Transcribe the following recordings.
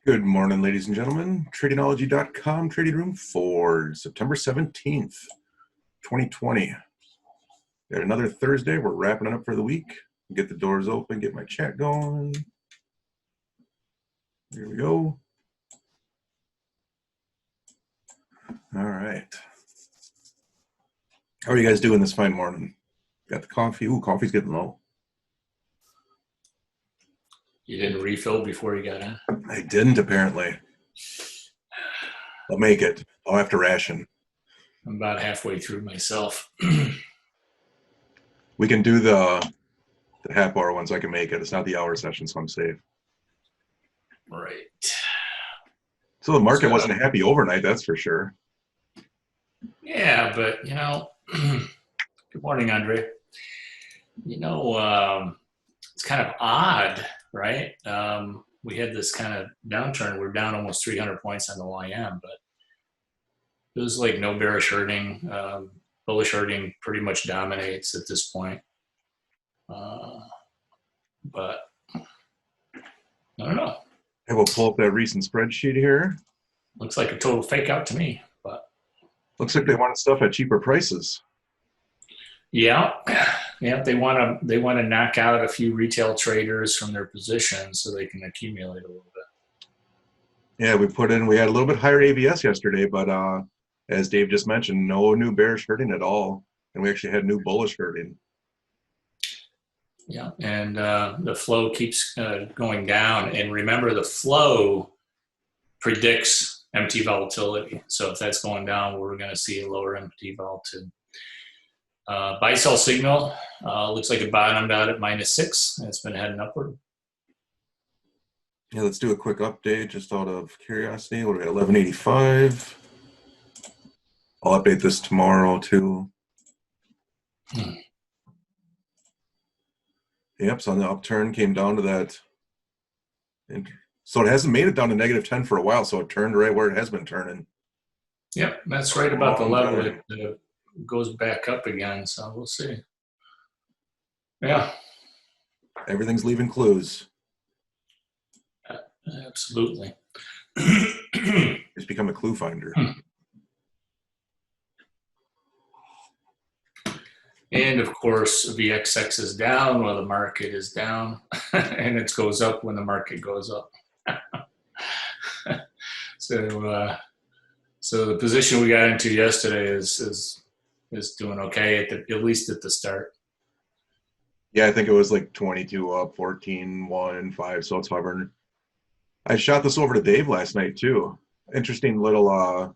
Good morning, ladies and gentlemen. Tradingology.com trading room for September 17th, 2020. Got another Thursday. We're wrapping it up for the week. Get the doors open, get my chat going. Here we go. All right. How are you guys doing this fine morning? Got the coffee? Ooh, coffee's getting low. You didn't refill before you got in? I didn't, apparently. I'll make it. I'll have to ration. I'm about halfway through myself. We can do the half hour ones. I can make it. It's not the hour session, so I'm safe. Right. So the market wasn't happy overnight, that's for sure. Yeah, but, good morning, Andre. It's kind of odd, right? We had this kind of downturn. We're down almost 300 points on the YM, but it was like no bearish herding. Bullish herding pretty much dominates at this point. But I don't know. I will pull up that recent spreadsheet here. Looks like a total fake out to me, but looks like they wanted stuff at cheaper prices. Yeah, they want to knock out a few retail traders from their positions so they can accumulate a little bit. Yeah, we had a little bit higher ABS yesterday, but as Dave just mentioned, no new bearish herding at all, and we actually had new bullish herding. Yeah, and the flow keeps going down, and remember the flow predicts MT volatility. So if that's going down, we're going to see a lower MT volatility. Buy sell signal looks like it bottomed out at -6 and it's been heading upward. Yeah, let's do a quick update just out of curiosity. What are we at? 1185. I'll update this tomorrow too. Yep, so on the upturn came down to that. So it hasn't made it down to -10 for a while, so it turned right where it has been turning. Yep, that's right about the level it goes back up again, so we'll see. Yeah. Everything's leaving clues. Absolutely. It's become a clue finder. And of course, VXX is down while the market is down, and it goes up when the market goes up. So the position we got into yesterday is doing okay at least at the start. Yeah, I think it was like 22 up, 14, 1, 5, so it's hovering. I shot this over to Dave last night too. Interesting little, I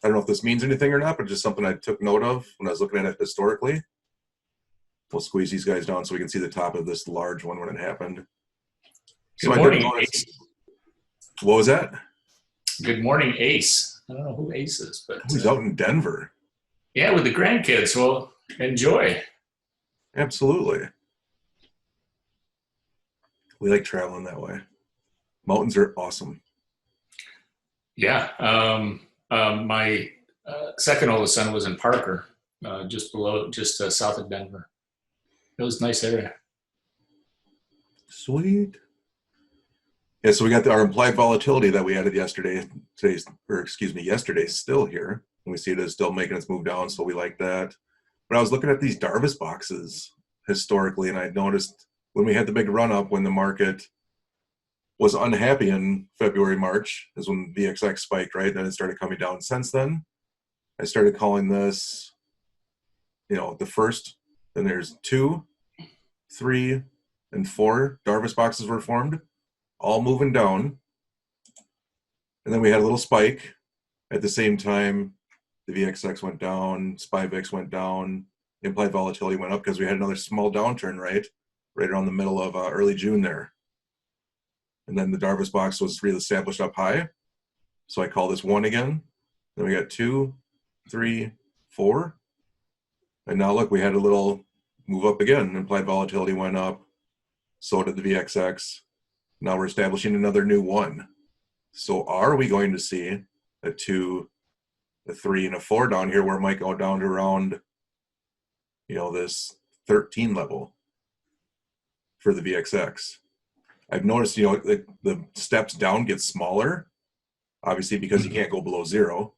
don't know if this means anything or not, but just something I took note of when I was looking at it historically. We'll squeeze these guys down so we can see the top of this large one when it happened. Good morning, Ace. What was that? Good morning, Ace. I don't know who Ace is, but he's out in Denver. Yeah, with the grandkids. Well, enjoy. Absolutely. We like traveling that way. Mountains are awesome. Yeah. My second oldest son was in Parker, just south of Denver. It was a nice area. Sweet. Yeah, so we got our implied volatility that we added yesterday. Yesterday's still here. And we see it as still making its move down, so we like that. But I was looking at these Darvis boxes historically, and I noticed when we had the big run-up, when the market was unhappy in February, March, is when VXX spiked, right? Then it started coming down. Since then, I started calling this, the first. Then there's 2, 3, and 4 Darvis boxes were formed, all moving down. And then we had a little spike. At the same time, the VXX went down, SPY VIX went down, implied volatility went up because we had another small downturn, right around the middle of early June there. And then the Darvis box was reestablished up high. So I call this 1 again. Then we got 2, 3, 4. And now look, we had a little move up again. Implied volatility went up. So did the VXX. Now we're establishing another new 1. So are we going to see a 2, a 3, and a 4 down here where it might go down to around, this 13 level for the VXX? I've noticed, you know, the steps down get smaller, obviously because you can't go below zero.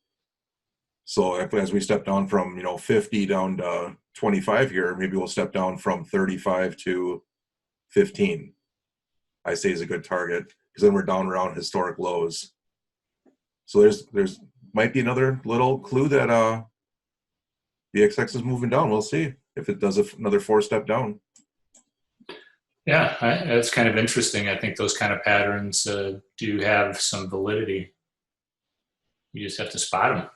So as we step down from, you know, 50 down to 25 here, maybe we'll step down from 35 to 15. I say is a good target because then we're down around historic lows. So there's might be another little clue that VXX is moving down. We'll see if it does another 4-step down. Yeah, that's kind of interesting. I think those kind of patterns do have some validity. You just have to spot them.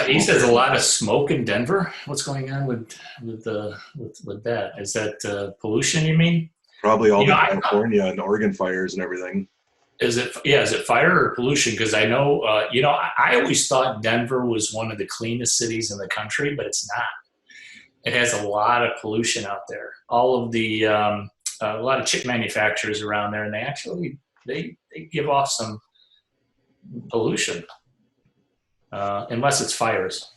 He says a lot of smoke in Denver. What's going on with that? Is that pollution? You mean? Probably all the California and Oregon fires and everything. Is it fire or pollution? Because I know, I always thought Denver was one of the cleanest cities in the country, but it's not. It has a lot of pollution out there. All of the a lot of chip manufacturers around there, and they actually they give off some pollution, unless it's fires.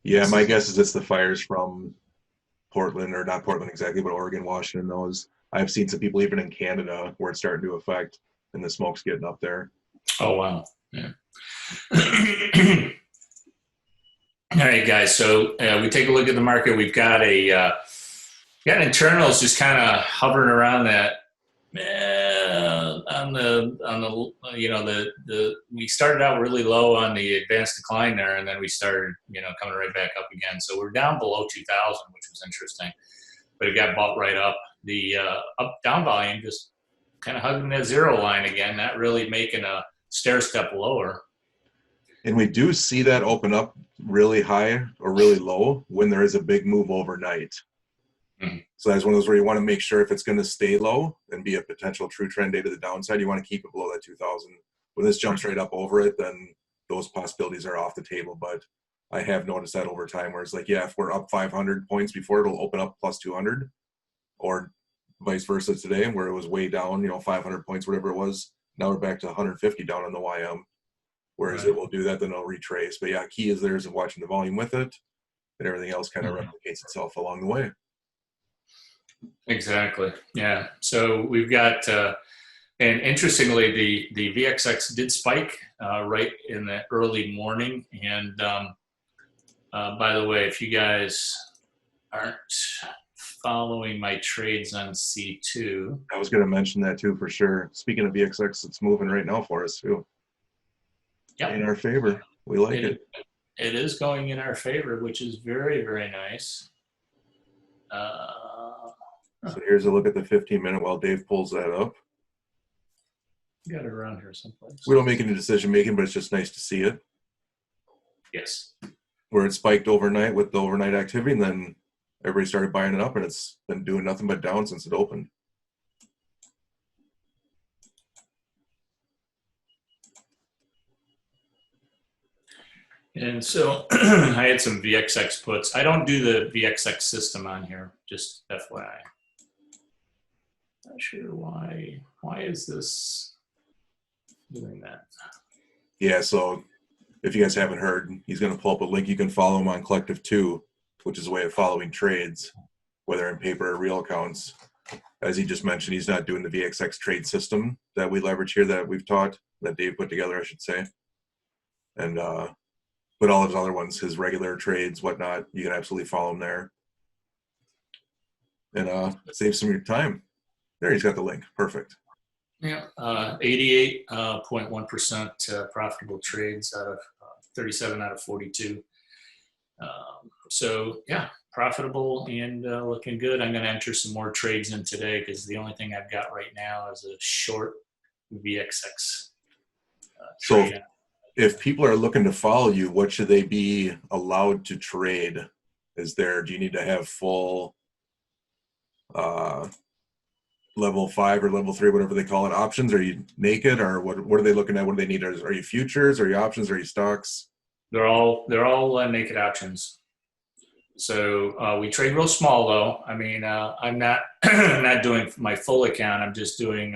Yeah, my guess is it's the fires from Portland, or not Portland exactly, but Oregon, Washington. Those I've seen some people even in Canada where it's starting to affect, and the smoke's getting up there. Oh wow! Yeah. All right, guys. So we take a look at the market. We've got internals just kind of hovering around that. We started out really low on the advanced decline there, and then we started coming right back up again. So we're down below 2,000, which was interesting, but it got bought right up. The up down volume just kind of hugging that zero line again, not really making a stair step lower. And we do see that open up really high or really low when there is a big move overnight. Mm-hmm. So that's one of those where you want to make sure if it's going to stay low and be a potential true trend day to the downside, you want to keep it below that 2,000. When this jumps right up over it, then those possibilities are off the table. But I have noticed that over time where it's like, yeah, if we're up 500 points before, it'll open up plus 200, or vice versa today where it was way down, 500 points, whatever it was. Now we're back to 150 down on the YM. Whereas it will do that, then it'll retrace. But yeah, key is there's watching the volume with it, and everything else kind of replicates itself along the way. Exactly. Yeah. So we've got, and interestingly, the VXX did spike right in the early morning. And by the way, if you guys aren't following my trades on C2, I was going to mention that too for sure. Speaking of VXX, it's moving right now for us too. Yep. In our favor. We like it. It is going in our favor, which is very, very nice. So here's a look at the 15-minute while Dave pulls that up. Got it around here someplace. We don't make any decision making, but it's just nice to see it. Yes. Where it spiked overnight with the overnight activity, and then everybody started buying it up, and it's been doing nothing but down since it opened. And so I had some VXX puts. I don't do the VXX system on here, just FYI. Not sure why. Why is this doing that? Yeah, so if you guys haven't heard, he's going to pull up a link. You can follow him on Collective 2, which is a way of following trades, whether in paper or real accounts. As he just mentioned, he's not doing the VXX trade system that we leverage here that we've taught, that Dave put together, I should say. And, but all of his other ones, his regular trades, whatnot, you can absolutely follow him there. And save some of your time. There, he's got the link. Perfect. Yeah, 88.1% profitable trades out of 37 out of 42. So, yeah, profitable and looking good. I'm going to enter some more trades in today because the only thing I've got right now is a short VXX trade. So if people are looking to follow you, what should they be allowed to trade? Do you need to have full level 5 or level 3, whatever they call it, options? Are you naked, or what are they looking at? What do they need? Are you futures? Are you options? Are you stocks? They're all naked options. So we trade real small though. I mean, I'm not I'm not doing my full account. I'm just doing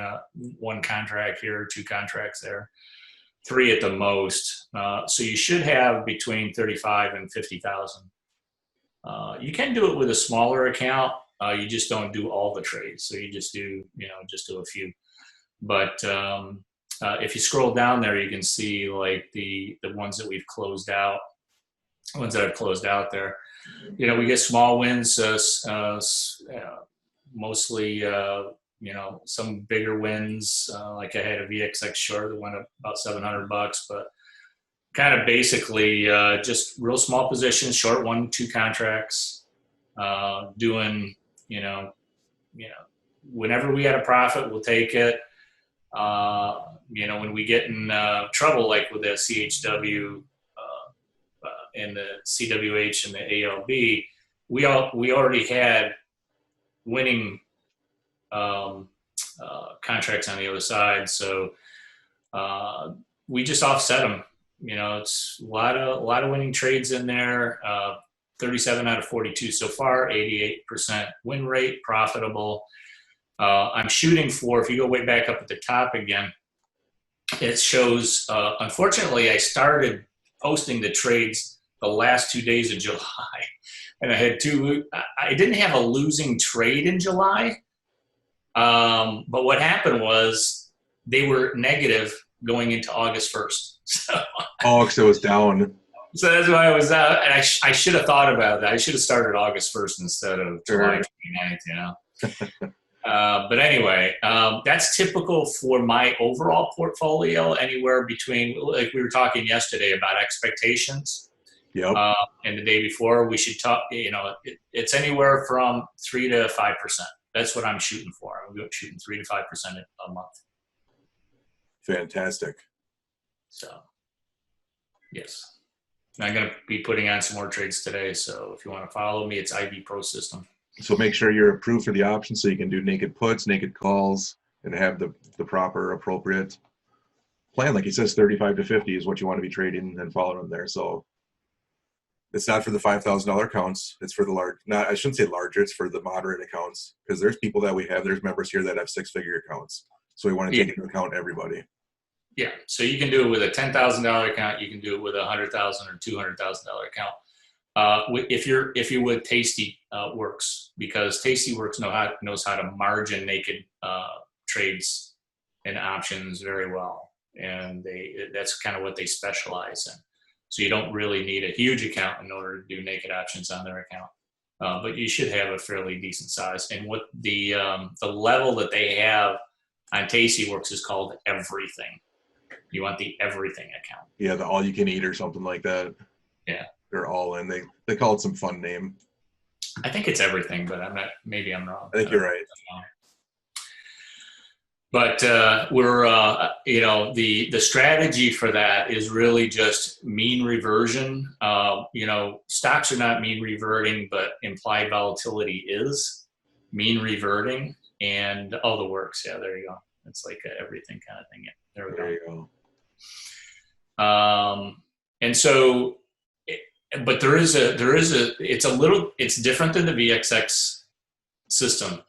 one contract here, 2 contracts there, 3 at the most. So you should have between 35 and 50,000. You can do it with a smaller account. You just don't do all the trades. So you just do, just do a few. But if you scroll down there, you can see like the ones that we've closed out, ones that have closed out there. We get small wins, mostly, some bigger wins. Like I had a VXX short that went up about $700, but kind of basically just real small positions, short 1-2 contracts, doing, whenever we had a profit, we'll take it. When we get in trouble, like with the CHW and the CWH and the ALB, we already had winning contracts on the other side, so we just offset them. It's a lot of winning trades in there. 37 out of 42 so far, 88% win rate, profitable. I'm shooting for, if you go way back up at the top again, it shows, unfortunately, I started posting the trades the last 2 days of July. And I didn't have a losing trade in July. But what happened was they were negative going into August 1st. So it was down. So that's why I was out. And I should have thought about that. I should have started August 1st instead of July 29th, But anyway, that's typical for my overall portfolio, anywhere between, like we were talking yesterday about expectations. Yep. And the day before, we should talk, it's anywhere from 3 to 5%. That's what I'm shooting for. I'm shooting 3 to 5% a month. Fantastic. So, yes. I'm going to be putting on some more trades today. So if you want to follow me, it's IB Pro System. So make sure you're approved for the option so you can do naked puts, naked calls, and have the proper, appropriate plan. Like he says, 35 to 50 is what you want to be trading and following them there. So it's not for the $5,000 accounts. It's for the large, I shouldn't say larger, it's for the moderate accounts, because there's people that there's members here that have 6-figure accounts. So we want to take into account everybody. Yeah. So you can do it with a $10,000 account. You can do it with a $100,000 or $200,000 account. If you're with Tasty Works, because Tasty Works knows how to margin naked trades and options very well, and that's kind of what they specialize in. So you don't really need a huge account in order to do naked options on their account, but you should have a fairly decent size. And what the level that they have on Tasty Works is called everything. You want the everything account. Yeah, the all you can eat or something like that. Yeah. They're all in. They call it some fun name. I think it's everything, but maybe I'm wrong. I think you're right. But the strategy for that is really just mean reversion. Stocks are not mean reverting, but implied volatility is mean reverting, and all the works. Yeah, there you go. It's like everything kind of thing. Yeah, there you go. And so, but it's different than the VXX system.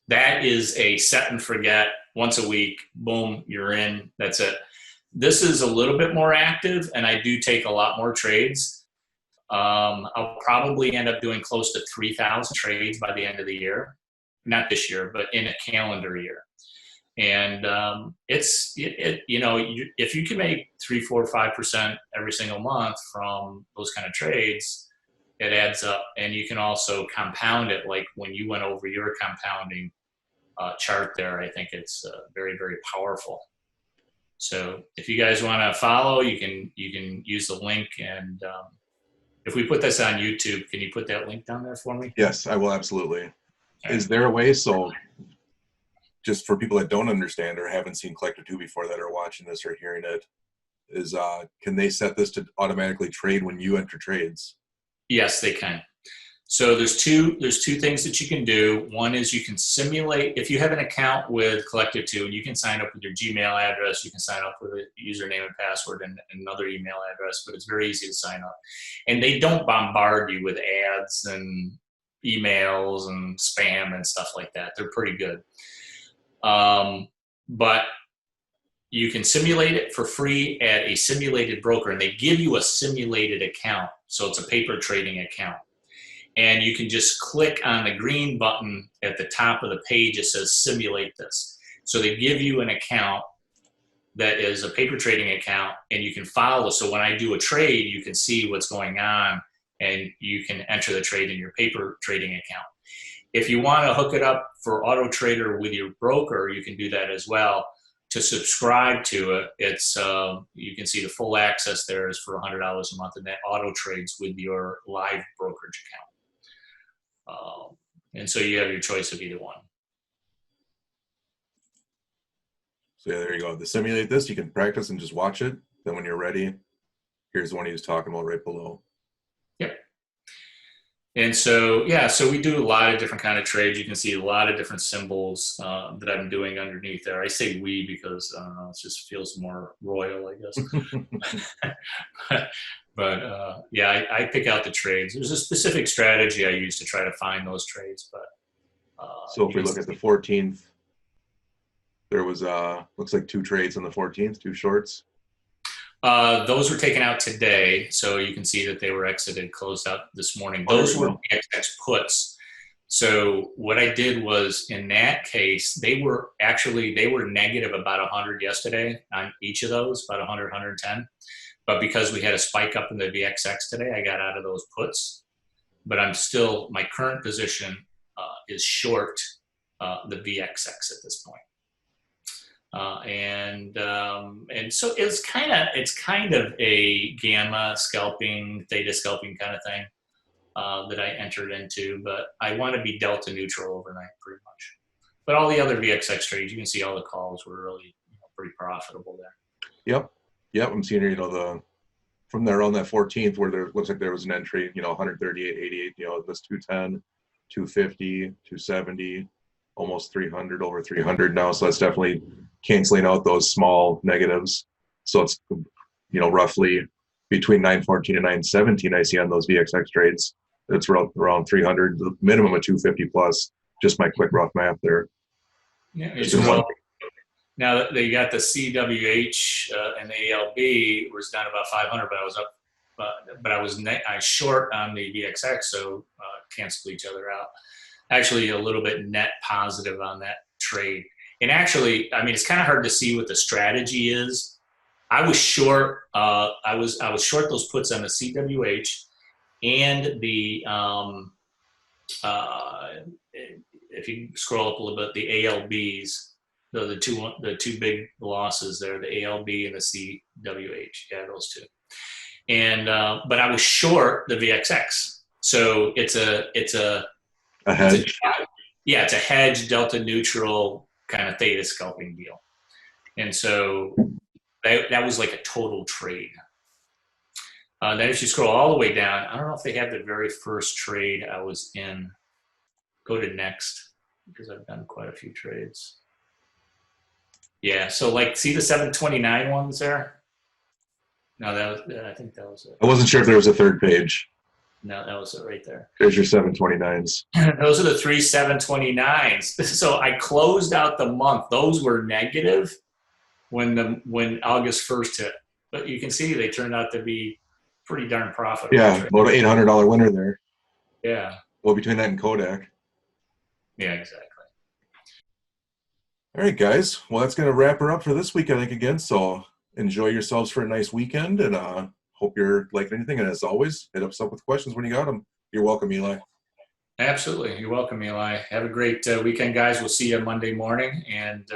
That is a set and forget, once a week, boom, you're in, that's it. This is a little bit more active, and I do take a lot more trades. I'll probably end up doing close to 3,000 trades by the end of the year. Not this year, but in a calendar year. And if you can make 3, 4, 5% every single month from those kind of trades, it adds up. And you can also compound it, like when you went over your compounding chart there. I think it's very, very powerful. So if you guys want to follow, you can use the link. And if we put this on YouTube, can you put that link down there for me? Yes, I will, absolutely. Okay. Is there a way, so just for people that don't understand or haven't seen Collector 2 before that are watching this or hearing it, is can they set this to automatically trade when you enter trades? Yes, they can. So there's two things that you can do. One is you can simulate, if you have an account with Collector 2, and you can sign up with your Gmail address, you can sign up with a username and password and another email address, but it's very easy to sign up. And they don't bombard you with ads and emails and spam and stuff like that. They're pretty good. But you can simulate it for free at a simulated broker, and they give you a simulated account. So it's a paper trading account. and you can just click on the green button at the top of the page. It says simulate this. So they give you an account that is a paper trading account, and you can follow. So when I do a trade, you can see what's going on, and you can enter the trade in your paper trading account. If you want to hook it up for Auto Trader with your broker, you can do that as well. To subscribe to it, it's you can see the full access there is for $100 a month, and that auto trades with your live brokerage account. And so you have your choice of either one. So yeah, there you go. To simulate this, you can practice and just watch it. Then when you're ready, here's the one he was talking about right below. Yep. And so, yeah, so we do a lot of different kind of trades. You can see a lot of different symbols that I'm doing underneath there. I say we because, I don't know, it just feels more royal, I guess. but yeah, I pick out the trades. There's a specific strategy I use to try to find those trades. But so if we look at the 14th, there was, looks like 2 trades on the 14th, 2 shorts. Those were taken out today, so you can see that they were exited, closed out this morning. Those were VXX puts. So what I did was, in that case, they were negative about 100 yesterday on each of those, about 100, 110. But because we had a spike up in the VXX today, I got out of those puts. But I'm still, my current position is short the VXX at this point. And so it's kind of a gamma scalping, theta scalping kind of thing that I entered into, but I want to be delta neutral overnight pretty much. But all the other VXX trades, you can see all the calls were really pretty profitable there. Yep. I'm seeing here, from there on that 14th where there looks like there was an entry, 138.88, this 210, 250, 270. Almost 300, over 300 now. So that's definitely canceling out those small negatives. So it's, roughly between 914 and 917 I see on those VXX trades. It's around 300, the minimum of 250 plus. Just my quick rough math there. Yeah. Now that you got the CWH and the ALB was down about 500, but I was up, but I short on the VXX, so cancel each other out. Actually a little bit net positive on that trade. And actually, I mean, it's kind of hard to see what the strategy is. I was short. I was short those puts on the CWH and the if you scroll up a little bit, the ALBs. The two big losses there, the ALB and the CWH. Yeah, those two. And but I was short the VXX. So it's a hedge. It's a hedge, delta neutral kind of theta scalping deal. And so that was like a total trade. Then if you scroll all the way down, I don't know if they have the very first trade I was in. Go to next, because I've done quite a few trades. Yeah, so see the 729 ones there? No, I think that was it. I wasn't sure if there was a third page. No, that was it right there. There's your 729s. Those are the 3 729s. So I closed out the month. Those were negative when August 1st hit. But you can see they turned out to be pretty darn profitable. Yeah, about an $800 winner there. Yeah. Well, between that and Kodak. Yeah, exactly. All right, guys. Well, that's going to wrap her up for this week, I think, again. So enjoy yourselves for a nice weekend, and hope you're liking anything. And as always, hit us up with questions when you got them. You're welcome, Eli. Absolutely. You're welcome, Eli. Have a great weekend, guys. We'll see you Monday morning. And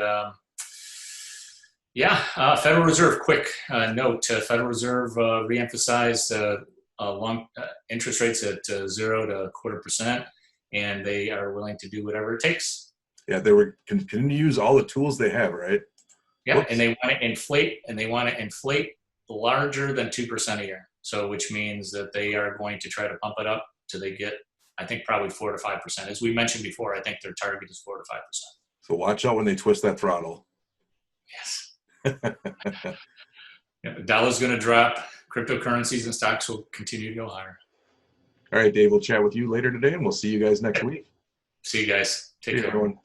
Federal Reserve, quick note. Federal Reserve reemphasized long interest rates at 0 to 0.25%, and they are willing to do whatever it takes. Yeah, they were continuing to use all the tools they have, right? Yeah, whoops. And they want to inflate, larger than 2% a year. So, which means that they are going to try to pump it up till they get, I think, probably 4 to 5%. As we mentioned before, I think their target is 4 to 5%. So watch out when they twist that throttle. Yes. The dollar's going to drop. Cryptocurrencies and stocks will continue to go higher. All right, Dave, we'll chat with you later today, and we'll see you guys next week. See you guys. Take care. Everyone.